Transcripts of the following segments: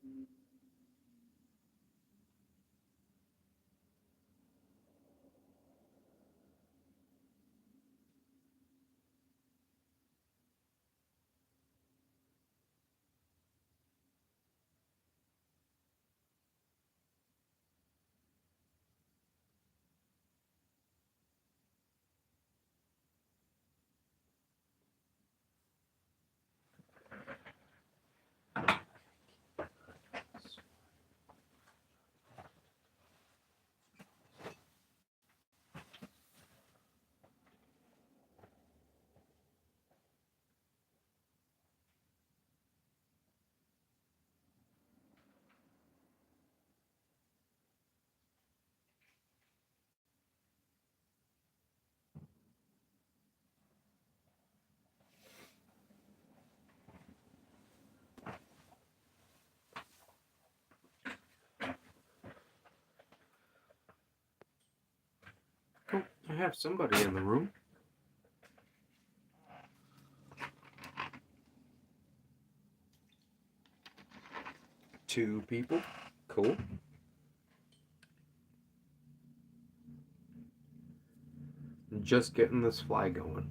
Oh, I have somebody in the room. Two people. Cool. Just getting this fly going.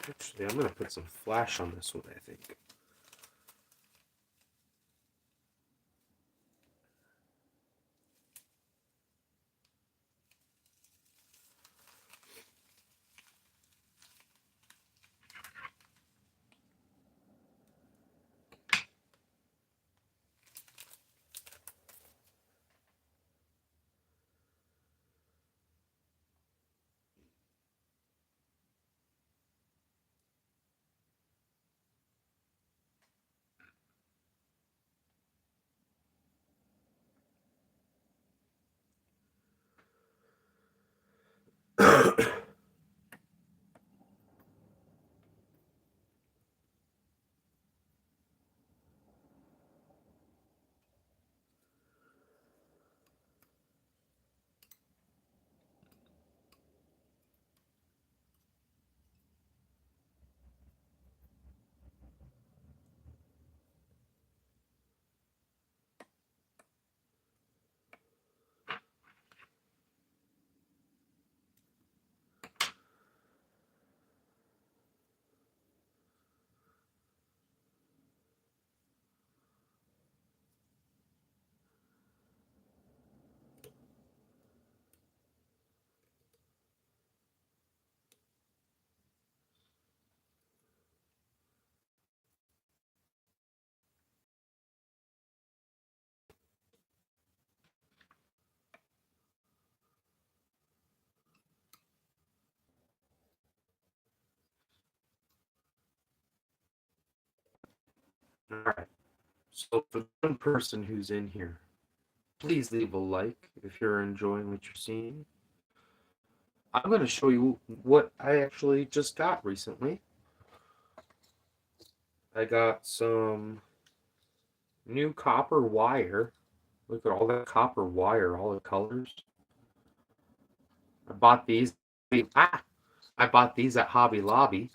Actually, I'm going to put some flash on this one, I think. Alright. So, for the one person who's in here, please leave a like if you're enjoying what you're seeing. I'm going to show you what I actually just got recently. I got some new copper wire. Look at all that copper wire, all the colors. I bought these. I bought these at Hobby Lobby.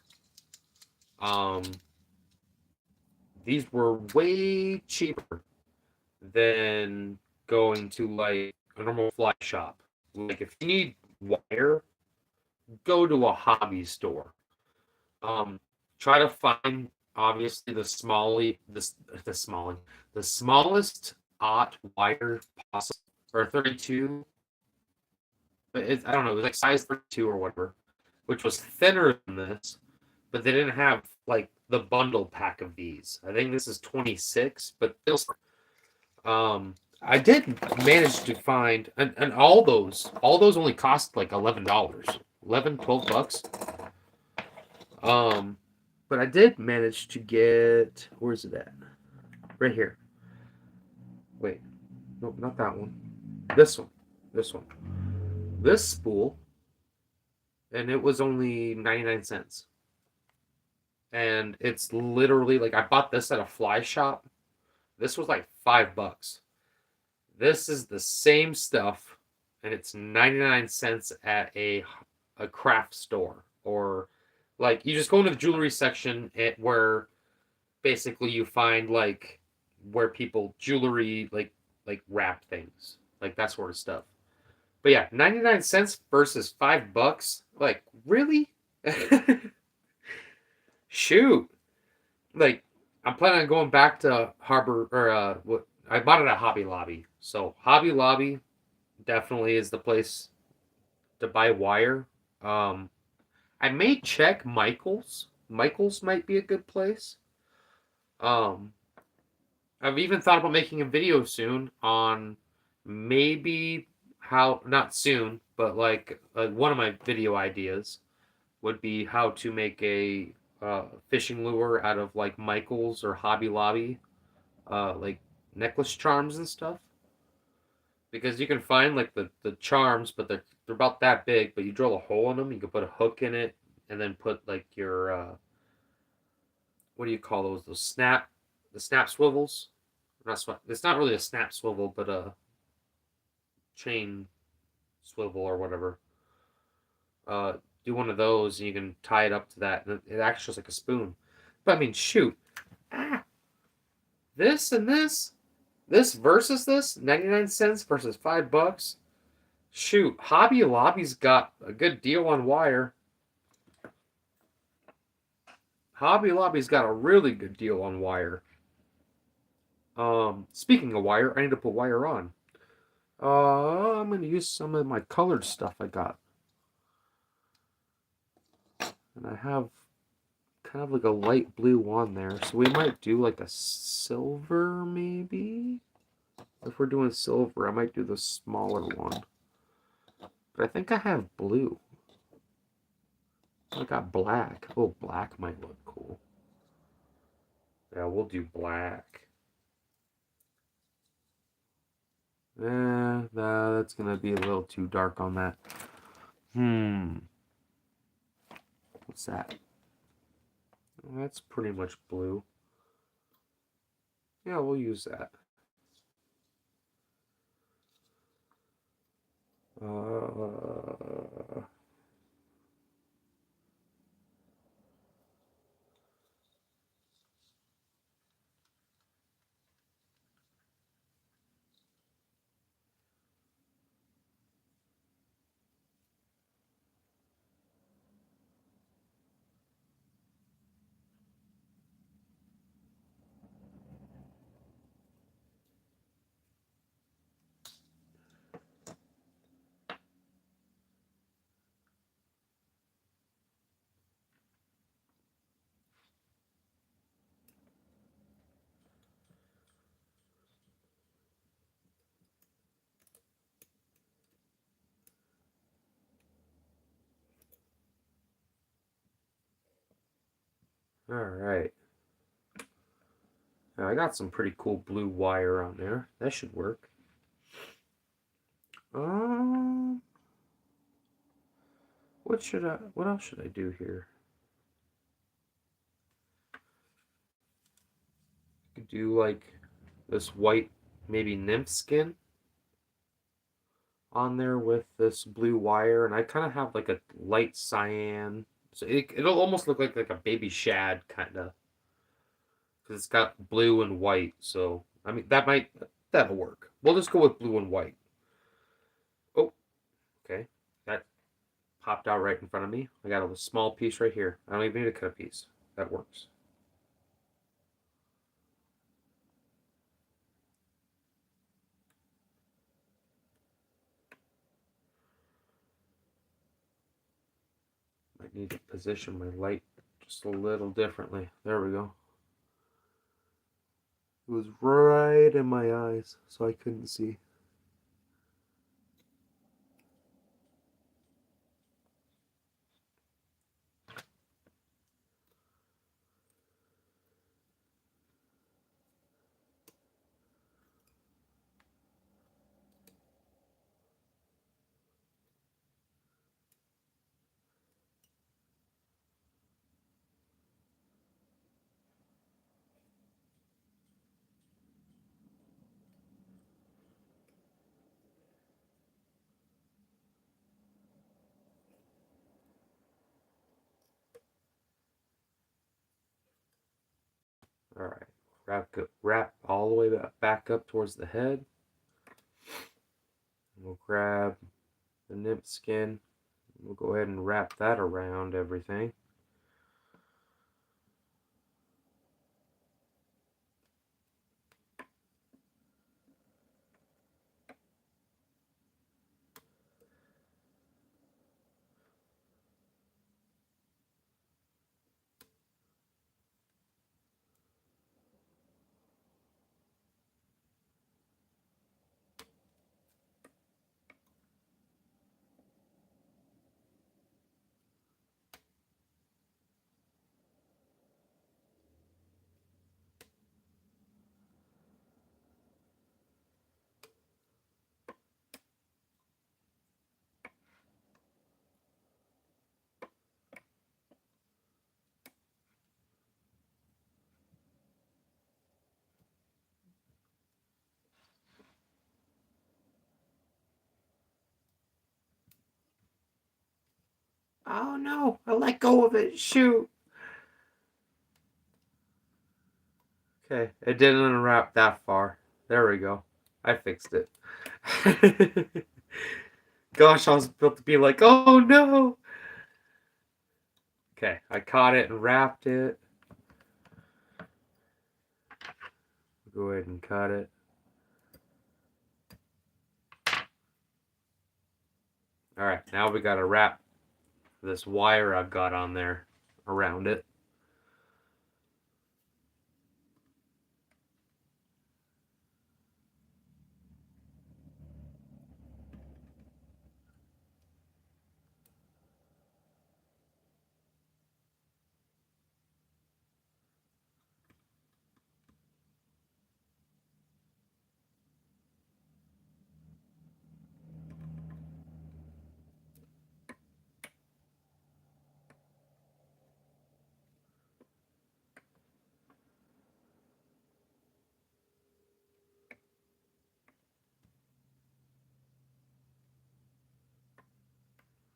Um, these were way cheaper than going to like a normal fly shop. Like if you need wire, go to a hobby store. Um, try to find obviously the smallest aught wire possible, or 32. But I don't know, it was like size 32 or whatever, which was thinner than this, but they didn't have like the bundle pack of these. I think this is 26, but still, I did manage to find, and all those only cost like $11, 11, $12. Um, but I did manage to get, where's it at? Right here. Wait, nope, not that one. This one. This one. This spool, and it was only 99 cents. And it's literally like I bought this at a fly shop. This was like $5. This is the same stuff, and it's 99 cents at a a craft store, or like you just go into the jewelry section at where basically you find like where people jewelry like wrap things, like that sort of stuff. But yeah, 99 cents versus $5. Like, really? Shoot. Like, I'm planning on going back to Harbor or what I bought it at Hobby Lobby. So Hobby Lobby definitely is the place to buy wire. Um I may check Michaels. Michaels might be a good place. Um I've even thought about making a video soon on maybe how, not soon, but like one of my video ideas would be how to make a fishing lure out of like Michaels or Hobby Lobby, like necklace charms and stuff. Because you can find like the charms, but they're about that big. But you drill a hole in them, you can put a hook in it, and then put like your what do you call those? The snap swivels. Not It's not really a snap swivel, but a chain swivel or whatever. Uh, do one of those, and you can tie it up to that, and it acts just like a spoon. But I mean, shoot, ah, this and this versus this, 99 cents versus $5. Shoot, Hobby Lobby's got a good deal on wire. Hobby Lobby's got a really good deal on wire. Speaking of wire, I need to put wire on. I'm gonna use some of my colored stuff I got. And I have kind of like a light blue on there. So we might do like a silver, maybe? If we're doing silver, I might do the smaller one. But I think I have blue. I got black. Oh, black might look cool. Yeah, we'll do black. Nah, that's gonna be a little too dark on that. What's that? That's pretty much blue. Yeah, we'll use that. Uh, all right. Now, I got some pretty cool blue wire on there. That should work. Um, what else should I do here? I could do like this white, maybe nymph skin on there with this blue wire, and I kind of have like a light cyan, so it'll almost look like a baby shad kind of, because it's got blue and white. So I mean that'll work. We'll just go with blue and white. Oh, okay, that popped out right in front of me. I got a small piece right here. I don't even need to cut a piece. That works. I need to position my light just a little differently. There we go. It was right in my eyes, so I couldn't see. wrap all the way back up towards the head. We'll grab the nymph skin. We'll go ahead and wrap that around everything. Oh no, I let go of it. Shoot. Okay, it didn't unwrap that far. There we go. I fixed it. Gosh, I was about to be like, oh no. Okay, I caught it and wrapped it. Go ahead and cut it. Alright, now we gotta wrap this wire I've got on there around it.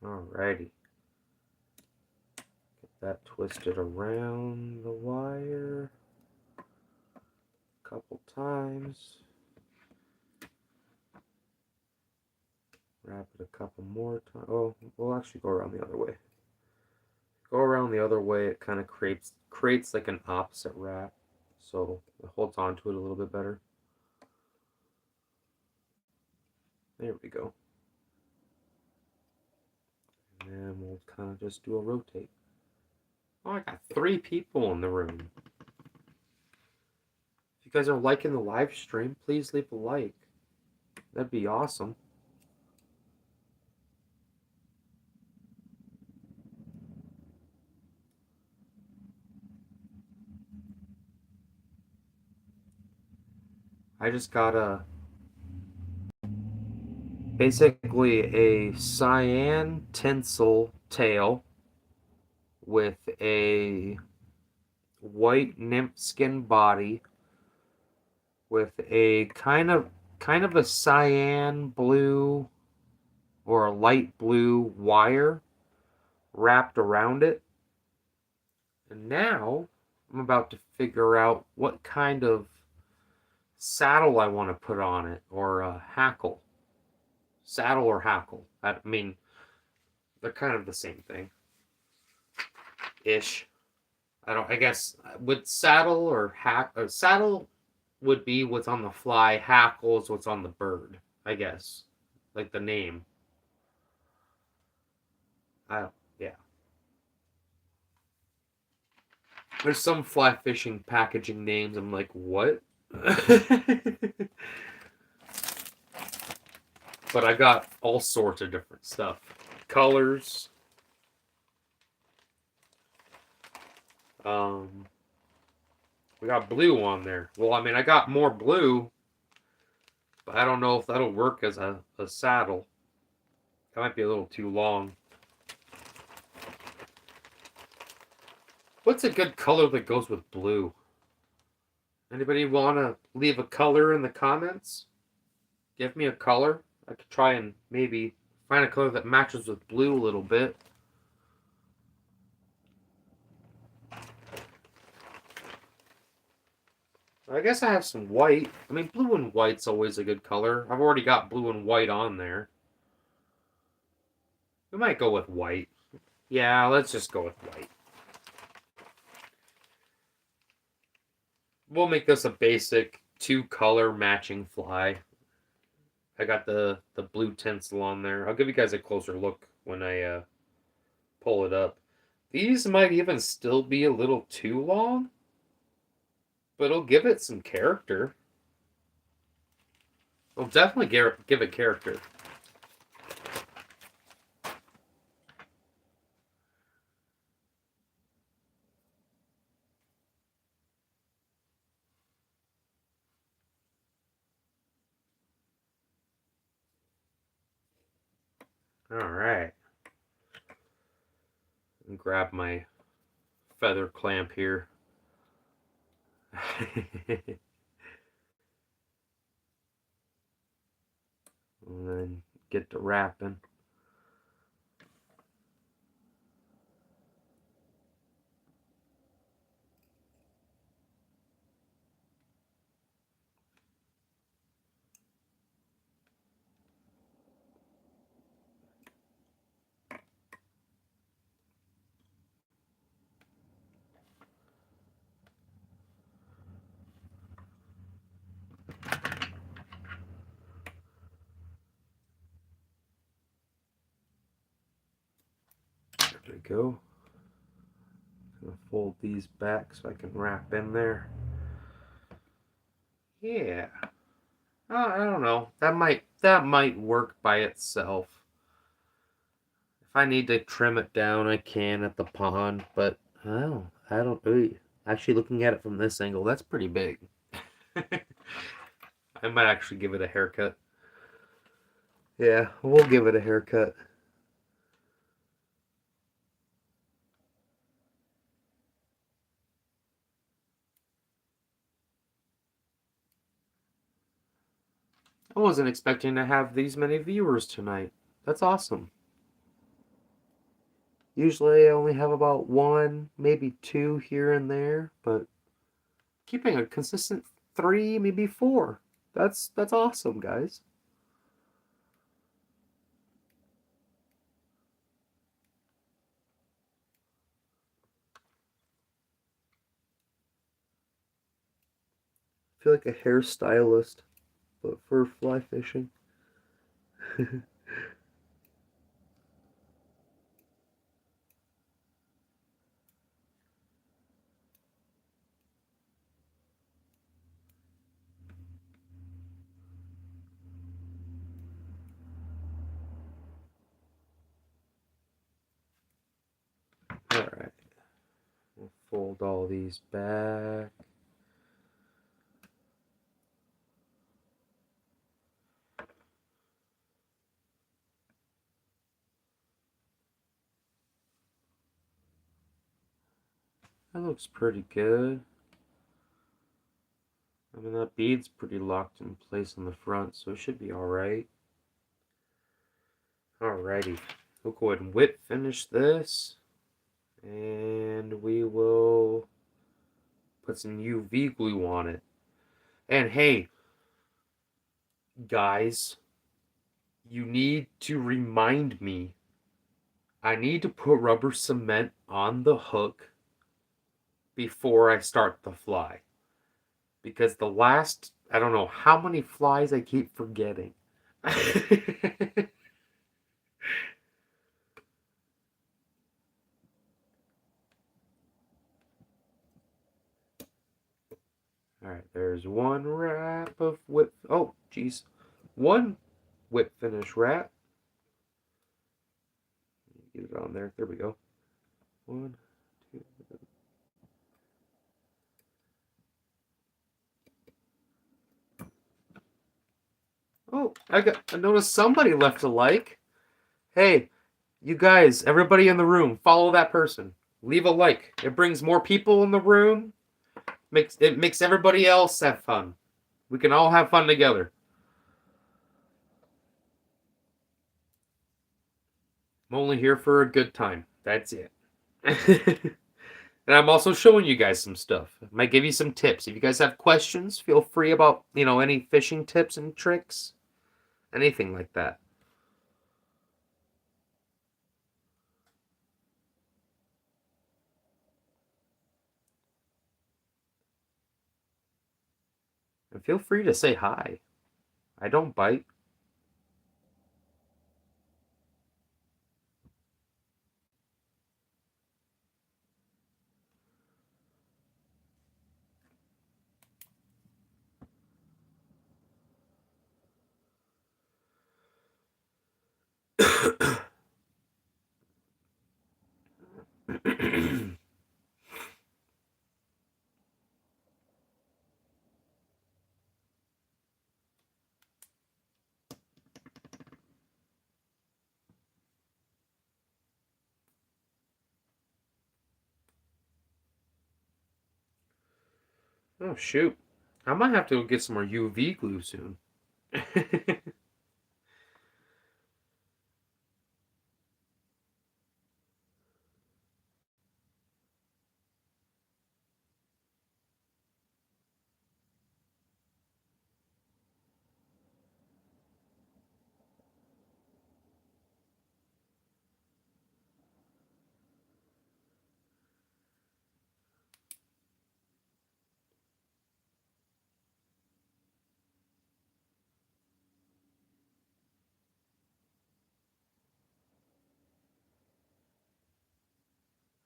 Alrighty. Get that twisted around the wire a couple times. Wrap it a couple more times. Oh, we'll actually go around the other way. Go around the other way, it kind of creates like an opposite wrap, so it holds on to it a little bit better. There we go. And then we'll kind of just do a rotate. Oh, I got 3 people in the room. If you guys are liking the live stream, please leave a like. That'd be awesome. I just got basically a cyan tinsel tail with a white nymph skin body with a kind of a cyan blue or a light blue wire wrapped around it. And now I'm about to figure out what kind of saddle I want to put on it, or a hackle. Saddle or hackle. I mean, they're kind of the same thing. Ish. I guess with saddle or saddle would be what's on the fly, hackle is what's on the bird, I guess. Like the name. Yeah. There's some fly fishing packaging names. I'm like, what? But I got all sorts of different stuff. Colors. We got blue on there. Well, I mean, I got more blue, but I don't know if that'll work as a saddle. That might be a little too long. What's a good color that goes with blue? Anybody want to leave a color in the comments? Give me a color. I could try and maybe find a color that matches with blue a little bit. I guess I have some white. I mean, blue and white's always a good color. I've already got blue and white on there. We might go with white. Yeah, let's just go with white. We'll make this a basic 2-color matching fly. I got the blue tinsel on there. I'll give you guys a closer look when I pull it up. These might even still be a little too long, but it'll give it some character. It'll definitely give it character. All right. And grab my feather clamp here. And then get to wrapping. There we go. I'm gonna fold these back so I can wrap in there. Yeah. I don't know. That might work by itself. If I need to trim it down, I can at the pond, but I don't really. Actually, looking at it from this angle, that's pretty big. I might actually give it a haircut. Yeah, we'll give it a haircut. I wasn't expecting to have these many viewers tonight. That's awesome. Usually I only have about 1, maybe 2 here and there, but keeping a consistent 3, maybe 4. That's awesome, guys. I feel like a hairstylist, but for fly fishing. Alright. We'll fold all these back. That looks pretty good. I mean, that bead's pretty locked in place on the front, so it should be alright. Alrighty. We'll go ahead and whip finish this. And we will put some UV glue on it. And hey, guys, you need to remind me. I need to put rubber cement on the hook before I start the fly. Because the last, I don't know how many flies I keep forgetting. Alright, there's one wrap of whip. Oh, geez. One whip finish wrap. Get it on there. There we go. 1, 2. Oh, I noticed somebody left a like. Hey, you guys, everybody in the room, follow that person. Leave a like. It brings more people in the room. It makes everybody else have fun. We can all have fun together. I'm only here for a good time. That's it. And I'm also showing you guys some stuff. I might give you some tips. If you guys have questions, feel free about, any fishing tips and tricks, anything like that. And feel free to say hi. I don't bite. Oh, shoot. I might have to go get some more UV glue soon.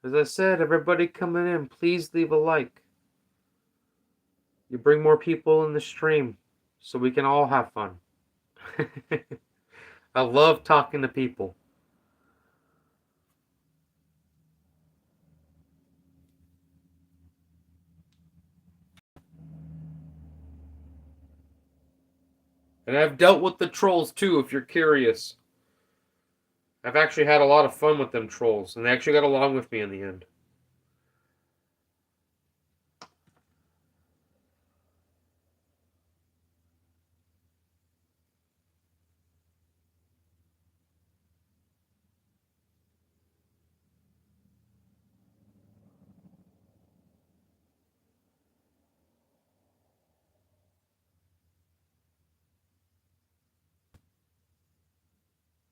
As I said, everybody coming in, please leave a like. You bring more people in the stream so we can all have fun. I love talking to people. And I've dealt with the trolls too, if you're curious. I've actually had a lot of fun with them trolls, and they actually got along with me in the end.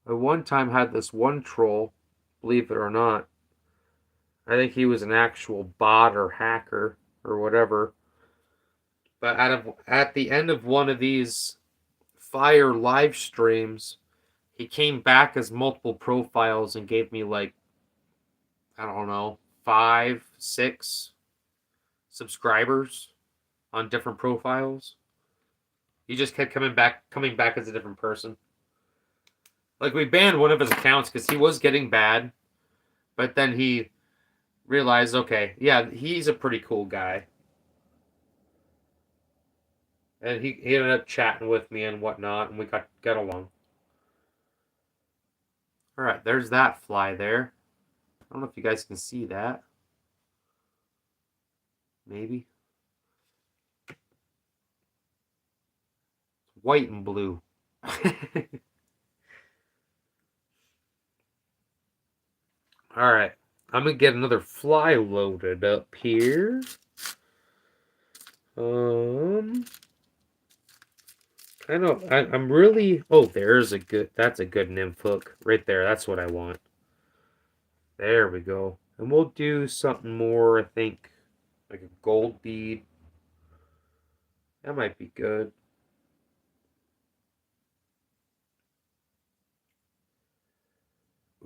I one time had this one troll, believe it or not. I think he was an actual bot or hacker or whatever. But at the end of one of these fire live streams, he came back as multiple profiles and gave me like, I don't know, 5, 6 subscribers on different profiles. He just kept coming back as a different person. Like, we banned one of his accounts because he was getting bad, but then he realized, okay, yeah, he's a pretty cool guy. And he ended up chatting with me and whatnot, and we got along. All right, there's that fly there. I don't know if you guys can see that. Maybe. It's white and blue. All right, I'm gonna get another fly loaded up here. I'm really. Oh, that's a good nymph hook right there. That's what I want. There we go. And we'll do something more. I think like a gold bead. That might be good.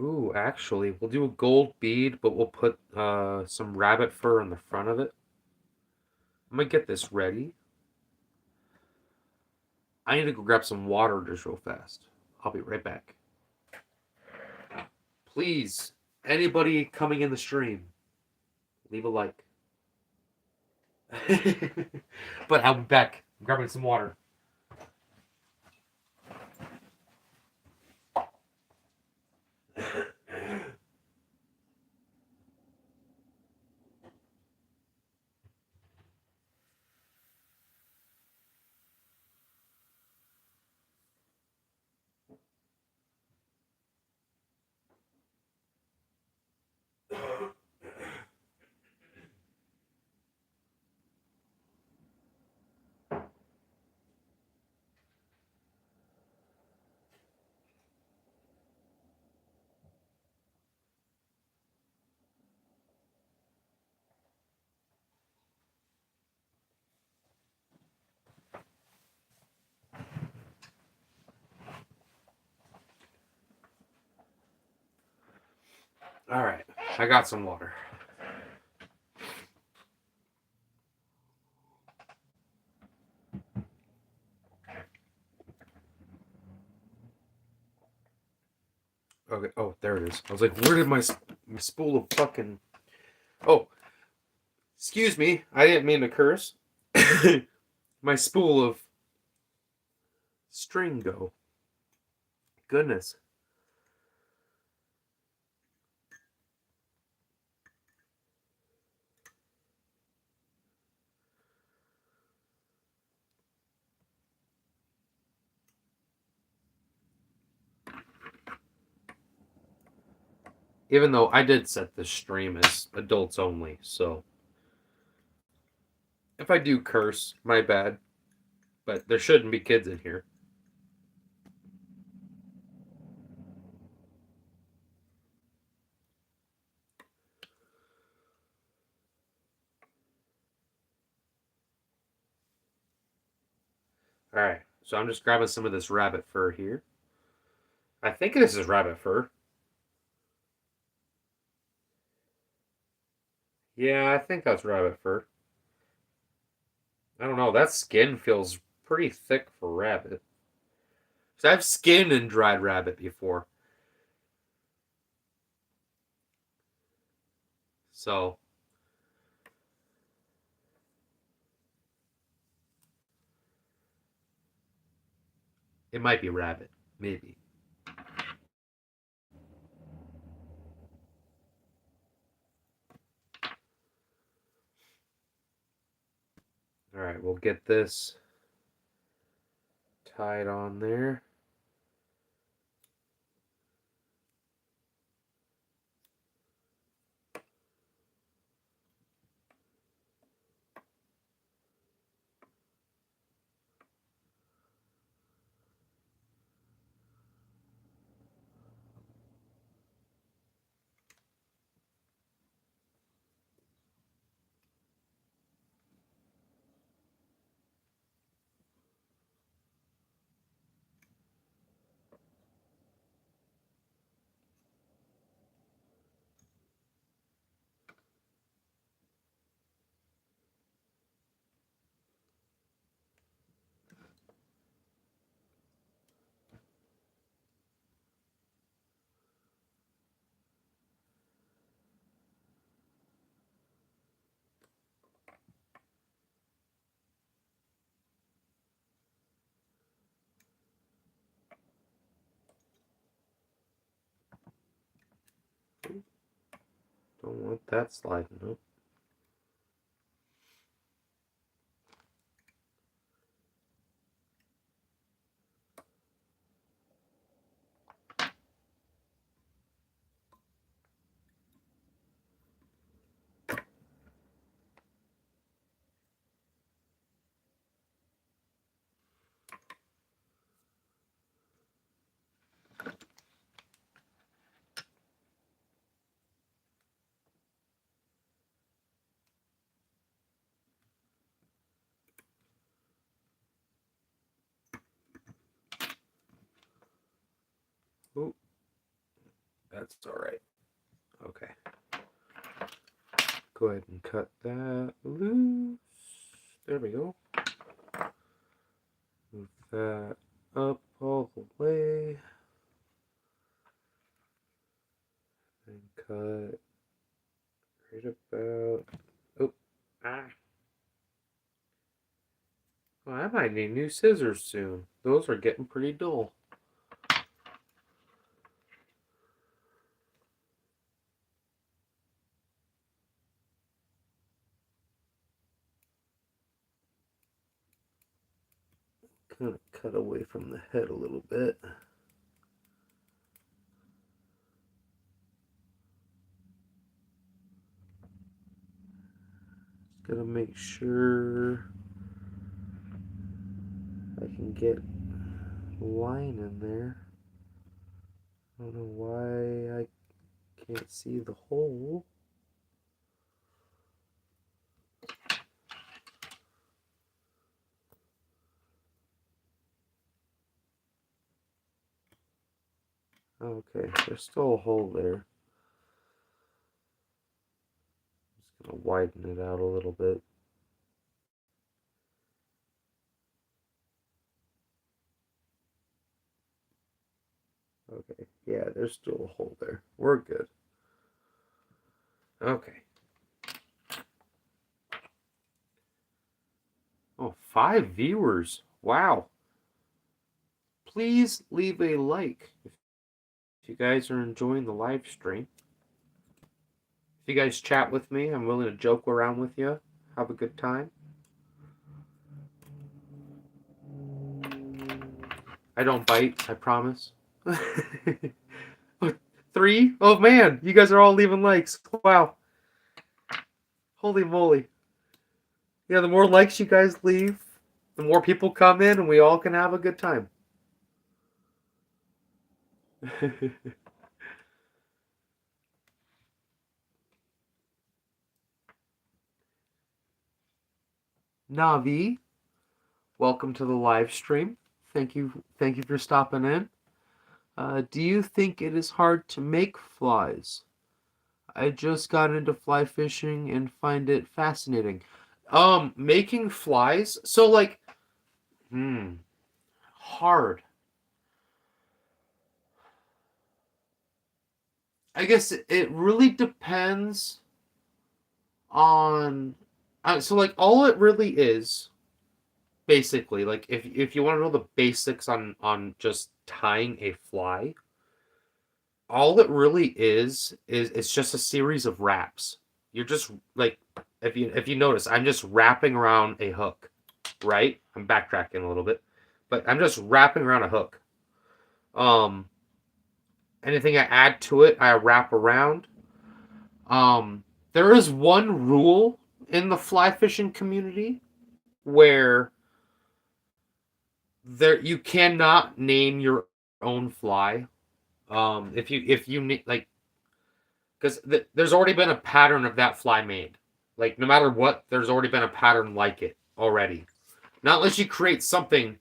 Ooh, actually, we'll do a gold bead, but we'll put some rabbit fur on the front of it. I'm gonna get this ready. I need to go grab some water just real fast. I'll be right back. Please, anybody coming in the stream, leave a like. But I'll be back. I'm grabbing some water. All right, I got some water. Okay. Oh, there it is. I was like, where did my spool of fucking? Oh, excuse me. I didn't mean to curse. My spool of string go. Goodness. Even though I did set this stream as adults only, so if I do curse, my bad. But there shouldn't be kids in here. All right, so I'm just grabbing some of this rabbit fur here. I think this is rabbit fur. Yeah, I think that's rabbit fur. I don't know. That skin feels pretty thick for rabbit. So I've skinned and dried rabbit before. So it might be rabbit. Maybe. All right, we'll get this tied on there. Don't want that sliding up. Ooh, that's all right. Okay. Go ahead and cut that loose. There we go. Move that up all the way. And cut right about. Oh, ah. Well, I might need new scissors soon. Those are getting pretty dull. Kind of cut away from the head a little bit. Just gotta make sure I can get a line in there. I don't know why I can't see the hole. Okay, there's still a hole there. I'll widen it out a little bit. Okay, yeah, there's still a hole there. We're good. Okay. Oh, 5 viewers. Wow. Please leave a like if you guys are enjoying the live stream. If you guys chat with me, I'm willing to joke around with you. Have a good time. I don't bite, I promise. 3? Oh man, you guys are all leaving likes. Wow. Holy moly. Yeah, the more likes you guys leave, the more people come in and we all can have a good time. Navi, welcome to the live stream. Thank you for stopping in. Do you think it is hard to make flies? I just got into fly fishing and find it fascinating. Making flies? So like, hard. I guess it really depends on. So like, all it really is, basically, like if you want to know the basics on just tying a fly, all it really is it's just a series of wraps. You're just like, if you notice, I'm just wrapping around a hook, right? I'm backtracking a little bit, but I'm just wrapping around a hook. Anything I add to it, I wrap around. There is one rule in the fly fishing community where you cannot name your own fly. If you need, like, because there's already been a pattern of that fly made. Like, no matter what, there's already been a pattern like it already. Not unless you create something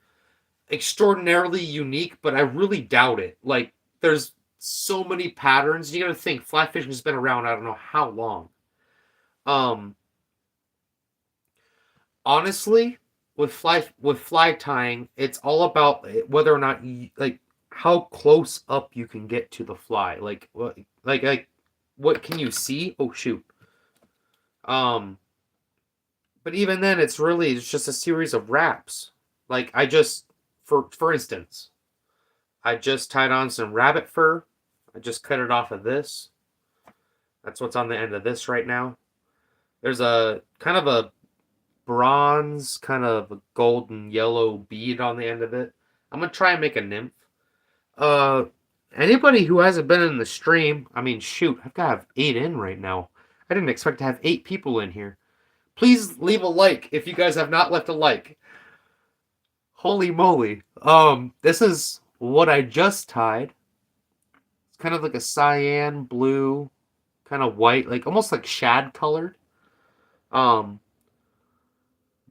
extraordinarily unique, but I really doubt it. Like, there's so many patterns. You got to think, fly fishing has been around, I don't know how long. Honestly, with fly tying, it's all about whether or not like how close up you can get to the fly. Like what can you see? Oh shoot. But even then, it's just a series of wraps. Like I just, for instance, I just tied on some rabbit fur. I just cut it off of this. That's what's on the end of this right now. There's a kind of a bronze, kind of a golden yellow bead on the end of it. I'm gonna try and make a nymph. Uh, Anybody who hasn't been in the stream, I mean, shoot, I've got to have 8 in right now. I didn't expect to have 8 people in here. Please leave a like if you guys have not left a like. Holy moly. This is what I just tied. It's kind of like a cyan blue, kind of white, like almost like shad colored. But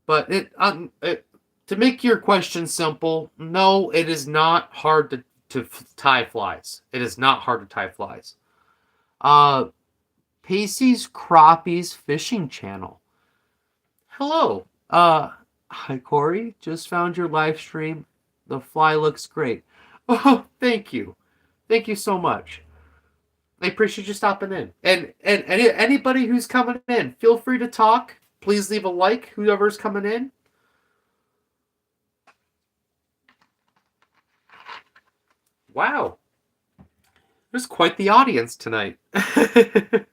to make your question simple, no, it is not hard to tie flies. It is not hard to tie flies. Pacey's Crappies Fishing Channel. Hello. Hi Corey. Just found your live stream. The fly looks great. Oh, thank you. Thank you so much. I appreciate you stopping in. And anybody who's coming in, feel free to talk. Please leave a like, whoever's coming in. Wow. There's quite the audience tonight. I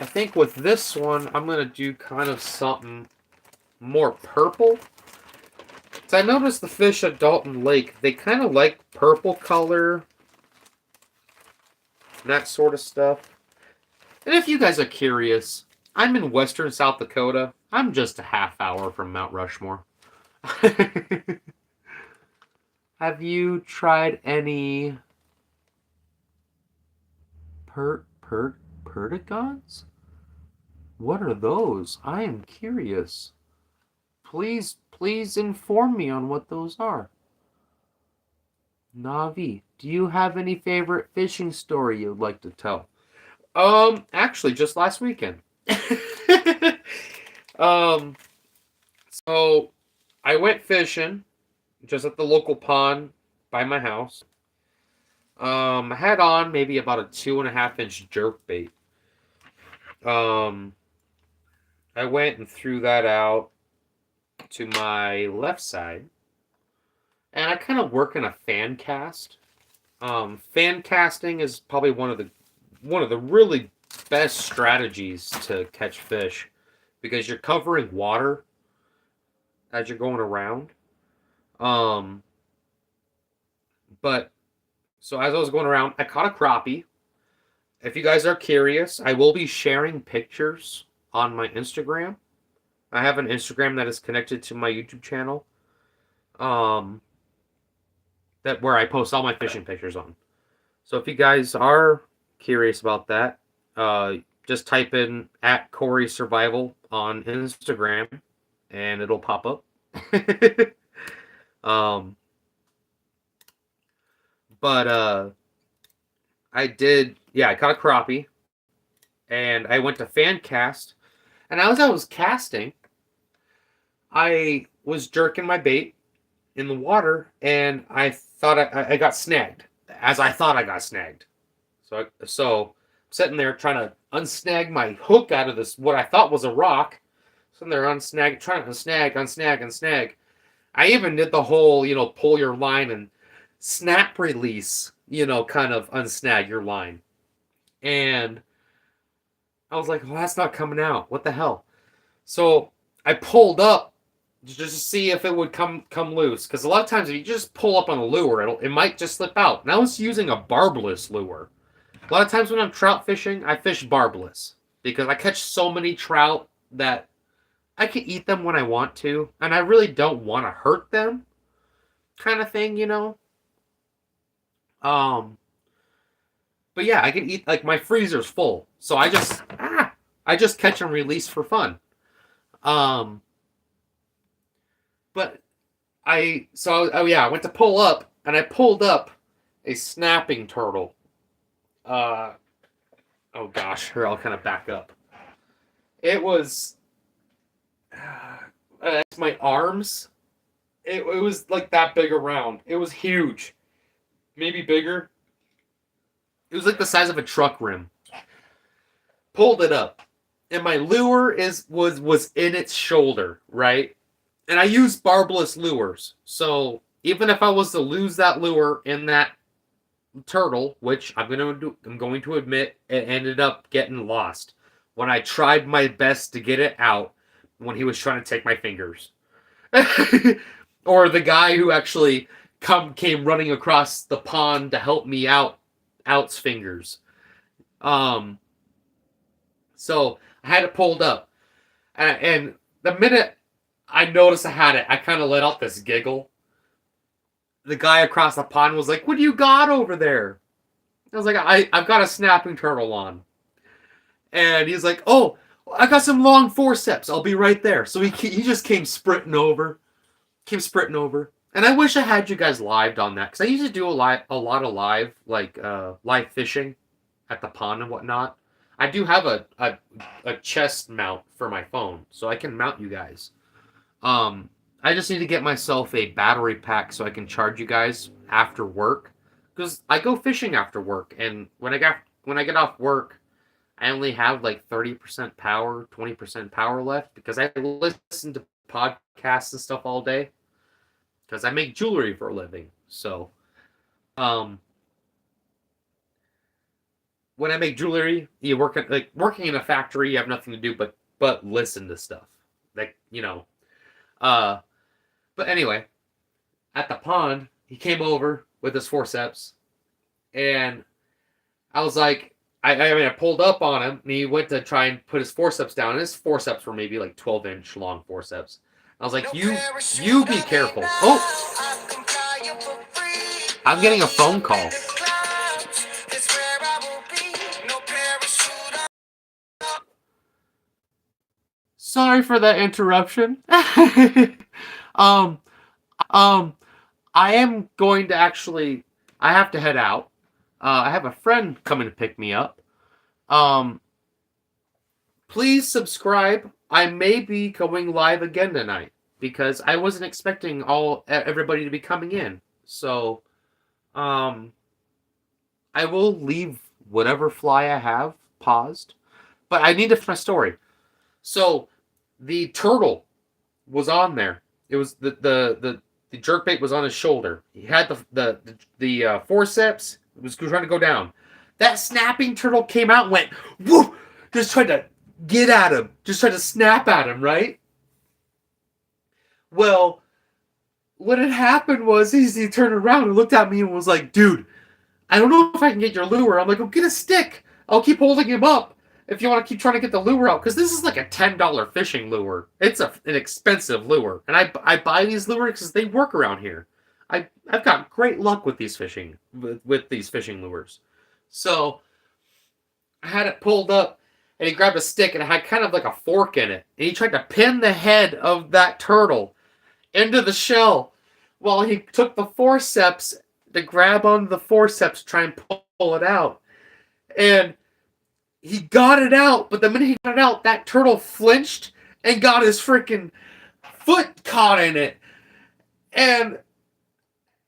think with this one, I'm going to do kind of something more purple. So I noticed the fish at Dalton Lake, they kind of like purple color, that sort of stuff. And if you guys are curious, I'm in western South Dakota. I'm just a half hour from Mount Rushmore. Have you tried any perdigons? What are those? I am curious. Please inform me on what those are. Navi, do you have any favorite fishing story you'd like to tell? Actually, just last weekend. um, so I went fishing just at the local pond by my house. I had on maybe about a 2.5 inch jerk bait. Um, I went and threw that out to my left side, and I kind of work in a fan cast. Fan casting is probably one of the really best strategies to catch fish because you're covering water as you're going around. Um, but so as I was going around, I caught a crappie. If you guys are curious, I will be sharing pictures on my Instagram. I have an Instagram that is connected to my YouTube channel. Um, that where I post all my fishing pictures on. So if you guys are curious about that, uh, just type in at Corey Survival on Instagram, and it'll pop up. um, but I did, yeah, I caught a crappie, and I went to fan cast, and as I was casting, I was jerking my bait in the water, and I thought I got snagged, as I thought I got snagged. So I'm sitting there trying to unsnag my hook out of this what I thought was a rock. Sitting there trying to unsnag. I even did the whole, pull your line and snap release, kind of unsnag your line. And I was like, well, that's not coming out. What the hell? So I pulled up just to see if it would come loose. Because a lot of times if you just pull up on a lure, it might just slip out. And I was using a barbless lure. A lot of times when I'm trout fishing, I fish barbless because I catch so many trout that I can eat them when I want to, and I really don't want to hurt them, kind of thing. Um, but yeah, I can eat like my freezer's full, so I just catch and release for fun. Um, but I went to pull up, and I pulled up a snapping turtle. Uh, oh gosh, here I'll kind of back up. It was it's my arms. It was like that big around. It was huge, maybe bigger. It was like the size of a truck rim. Pulled it up, and my lure was in its shoulder, right? And I use barbless lures, so even if I was to lose that lure in that turtle, which I'm going to admit, it ended up getting lost when I tried my best to get it out when he was trying to take my fingers. Or the guy who actually came running across the pond to help me out's fingers. Um, so I had it pulled up, and the minute I noticed I had it, I kind of let out this giggle. The guy across the pond was like, "What do you got over there?" I was like, "I've got a snapping turtle on," and he's like, "Oh, I got some long forceps. I'll be right there." So he just came sprinting over. And I wish I had you guys lived on that because I used to do a lot of live live fishing at the pond and whatnot. I do have a chest mount for my phone, so I can mount you guys. Um, I just need to get myself a battery pack so I can charge you guys after work because I go fishing after work, and when I get off work, I only have like 30% power, 20% power left because I listen to podcasts and stuff all day because I make jewelry for a living. So, um, when I make jewelry, you working in a factory. You have nothing to do but listen to stuff. Like uh. But anyway, at the pond, he came over with his forceps, and I was like, I pulled up on him, and he went to try and put his forceps down, and his forceps were maybe like 12-inch long forceps. I was like, you be careful. Oh, I'm getting a phone call. Sorry for that interruption. um, um, I am going to actually. I have to head out. I have a friend coming to pick me up. Um, please subscribe. I may be going live again tonight because I wasn't expecting everybody to be coming in. So, um, I will leave whatever fly I have paused, but I need to finish my story. So, the turtle was on there. It was the jerkbait was on his shoulder. He had the forceps. It was trying to go down. That snapping turtle came out and went whoop, just tried to get at him, just tried to snap at him, right? Well, what had happened was he turned around and looked at me and was like, "Dude, I don't know if I can get your lure." I'm like, "Oh, get a stick. I'll keep holding him up if you want to keep trying to get the lure out." Because this is like a $10 fishing lure. It's an expensive lure. And I buy these lures because they work around here. I've got great luck with these with these fishing lures. So I had it pulled up and he grabbed a stick and it had kind of like a fork in it. And he tried to pin the head of that turtle into the shell while he took the forceps to grab onto the forceps to try and pull it out. And he got it out, but the minute he got it out, that turtle flinched and got his freaking foot caught in it. And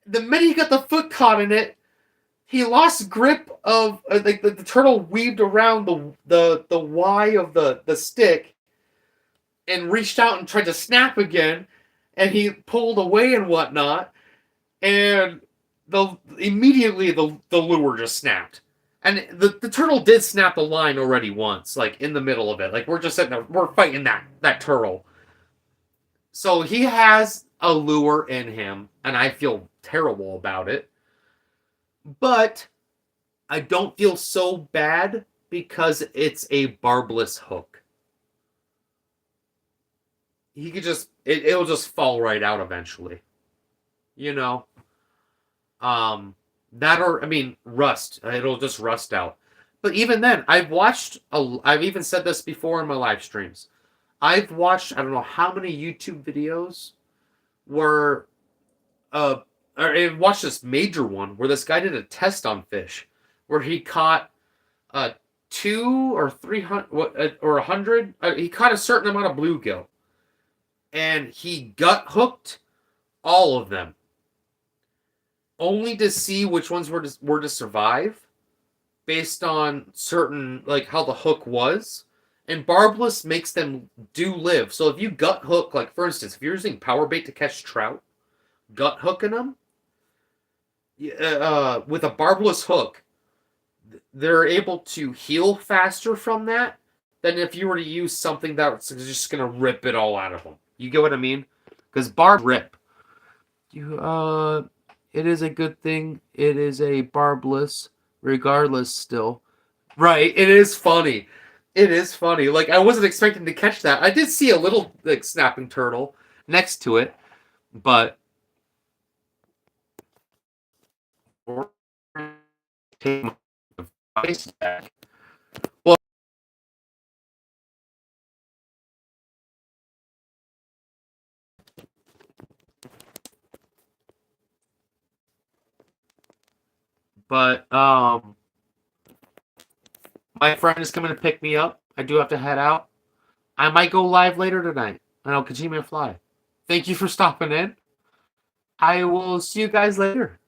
the minute he got the foot caught in it, he lost grip of like the turtle weaved around the Y of the stick and reached out and tried to snap again, and he pulled away and whatnot, and immediately the lure just snapped. And the turtle did snap the line already once, like in the middle of it. Like we're just sitting there, we're fighting that turtle. So he has a lure in him, and I feel terrible about it. But I don't feel so bad because it's a barbless hook. He could just it'll just fall right out eventually. You know? That, or I mean rust. It'll just rust out. But even then, I've even said this before in my live streams. I've watched I don't know how many YouTube videos where or I watched this major one where this guy did a test on fish where he caught 2 or 300 or 100. He caught a certain amount of bluegill, and he gut hooked all of them, only to see which ones were to survive based on certain, like how the hook was. And barbless makes them do live. So if you gut hook, like for instance, if you're using power bait to catch trout, gut hooking them with a barbless hook, they're able to heal faster from that than if you were to use something that's just going to rip it all out of them. You get what I mean? Because barb rip. It is a good thing. It is a barbless, regardless. Still, right? It is funny. It is funny. Like I wasn't expecting to catch that. I did see a little like snapping turtle next to it, but take my advice back. Well, but my friend is coming to pick me up. I do have to head out. I might go live later tonight, and I'll continue to fly. Thank you for stopping in. I will see you guys later.